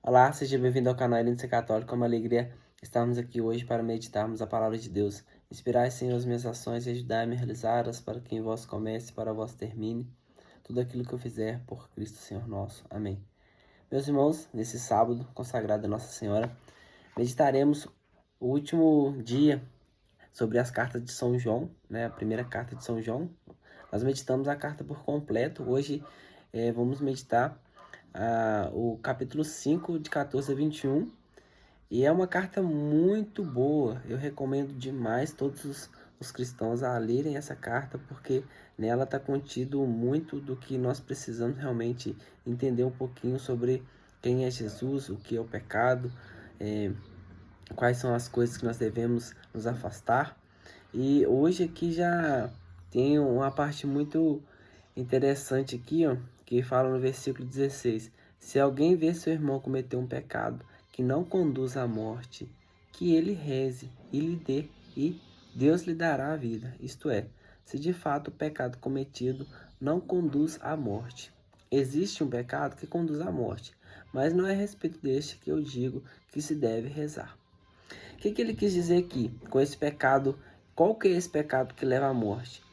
Olá, seja bem-vindo ao canal Ser Católico. É uma alegria estarmos aqui hoje para meditarmos a palavra de Deus. Inspirai, Senhor, as minhas ações e ajudai-me a realizá-las para que em vós comece e para vós termine tudo aquilo que eu fizer por Cristo, Senhor nosso. Amém. Meus irmãos, nesse sábado consagrado a Nossa Senhora, meditaremos o último dia sobre as cartas de São João, né? A primeira carta de São João. Nós meditamos a carta por completo. Hoje vamos meditar o capítulo 5, de 14 a 21. E é uma carta muito boa. Eu recomendo demais todos os cristãos a lerem essa carta, porque nela está contido muito do que nós precisamos realmente entender um pouquinho sobre quem é Jesus, o que é o pecado, quais são as coisas que nós devemos nos afastar. E hoje aqui já tem uma parte muito interessante aqui, ó, que fala no versículo 16. Se alguém vê seu irmão cometer um pecado que não conduz à morte, que ele reze e lhe dê, e Deus lhe dará a vida. Isto é, se de fato o pecado cometido não conduz à morte. Existe um pecado que conduz à morte, mas não é a respeito deste que eu digo que se deve rezar. O que ele quis dizer aqui com esse pecado? Qual que é esse pecado que leva à morte?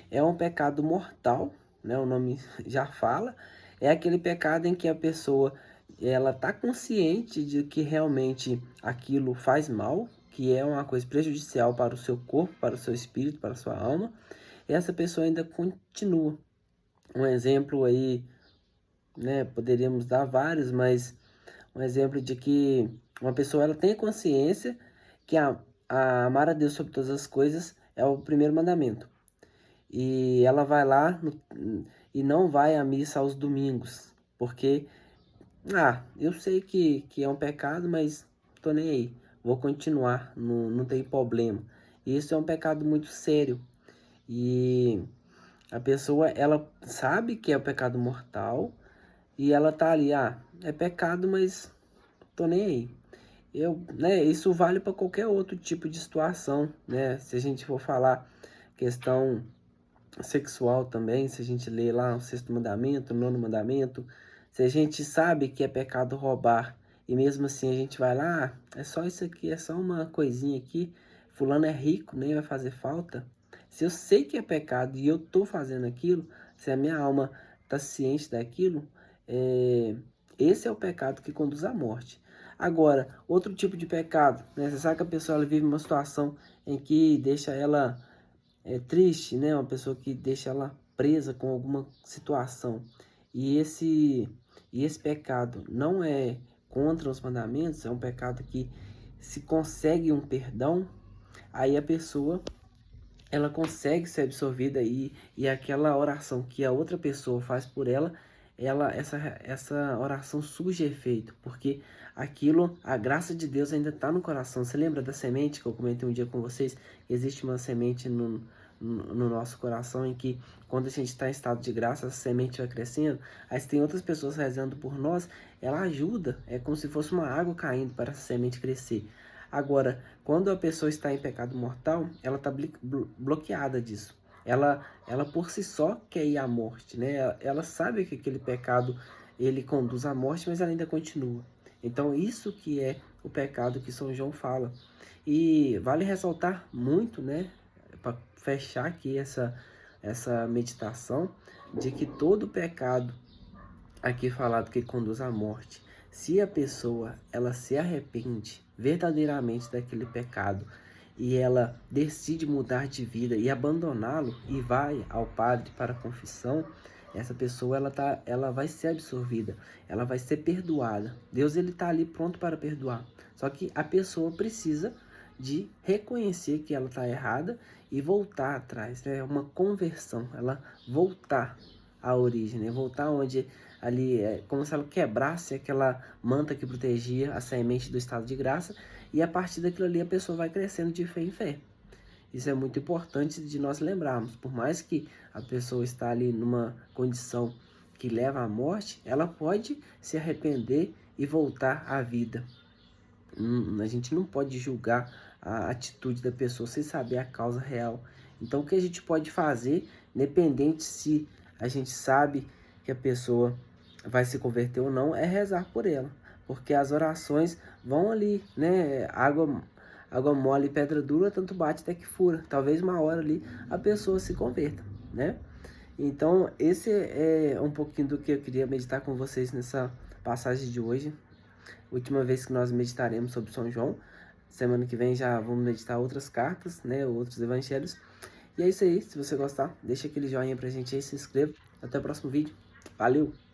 É um pecado mortal, né? O nome já fala. É aquele pecado em que a pessoa ela está consciente de que realmente aquilo faz mal, que é uma coisa prejudicial para o seu corpo, para o seu espírito, para a sua alma. E essa pessoa ainda continua. Um exemplo aí, né? Poderíamos dar vários, mas um exemplo de que uma pessoa ela tem consciência que a amar a Deus sobre todas as coisas é o primeiro mandamento. E ela vai lá e não vai à missa aos domingos, porque, eu sei que é um pecado, mas tô nem aí, vou continuar, não tem problema. E isso é um pecado muito sério. E a pessoa, ela sabe que é o pecado mortal, e ela tá ali, é pecado, mas tô nem aí. Isso vale para qualquer outro tipo de situação, né? Se a gente for falar questão sexual também, se a gente lê lá o sexto mandamento, o nono mandamento, se a gente sabe que é pecado roubar e mesmo assim a gente vai lá, é só isso aqui, é só uma coisinha aqui, fulano é rico, nem vai fazer falta. Se eu sei que é pecado e eu tô fazendo aquilo, se a minha alma tá ciente daquilo, esse é o pecado que conduz à morte. Agora, outro tipo de pecado, né? Você sabe que a pessoa ela vive uma situação em que deixa ela triste, né? Uma pessoa que deixa ela presa com alguma situação. E esse pecado não é contra os mandamentos, é um pecado que se consegue um perdão, aí a pessoa ela consegue ser absorvida e aquela oração que a outra pessoa faz por ela, essa oração surge efeito, porque aquilo, a graça de Deus ainda está no coração. Você lembra da semente que eu comentei um dia com vocês? Existe uma semente no nosso coração em que quando a gente está em estado de graça, essa semente vai crescendo. Aí se tem outras pessoas rezando por nós, ela ajuda, é como se fosse uma água caindo para essa semente crescer. Agora, quando a pessoa está em pecado mortal, ela está bloqueada disso. Ela por si só quer ir à morte, né? Ela sabe que aquele pecado ele conduz à morte, mas ela ainda continua. Então, isso que é o pecado que São João fala. E vale ressaltar muito, né? Para fechar aqui essa meditação, de que todo pecado aqui falado que conduz à morte, se a pessoa ela se arrepende verdadeiramente daquele pecado e ela decide mudar de vida e abandoná-lo e vai ao padre para a confissão, essa pessoa ela vai ser absorvida, ela vai ser perdoada. Deus ele está ali pronto para perdoar. Só que a pessoa precisa de reconhecer que ela está errada e voltar atrás, né? É uma conversão, ela voltar à origem, né? Voltar onde ali é como se ela quebrasse aquela manta que protegia a semente do estado de graça, e a partir daquilo ali a pessoa vai crescendo de fé em fé. Isso é muito importante de nós lembrarmos. Por mais que a pessoa está ali numa condição que leva à morte, ela pode se arrepender e voltar à vida. A gente não pode julgar a atitude da pessoa sem saber a causa real. Então, o que a gente pode fazer, independente se a gente sabe que a pessoa vai se converter ou não, é rezar por ela. porque as orações vão ali, né? Água mole e pedra dura, tanto bate até que fura. Talvez uma hora ali a pessoa se converta, né? Então, esse é um pouquinho do que eu queria meditar com vocês nessa passagem de hoje. Última vez que nós meditaremos sobre São João. Semana que vem já vamos meditar outras cartas, né? Outros evangelhos. E é isso aí. Se você gostar, deixa aquele joinha pra gente aí, se inscreva. Até o próximo vídeo. Valeu!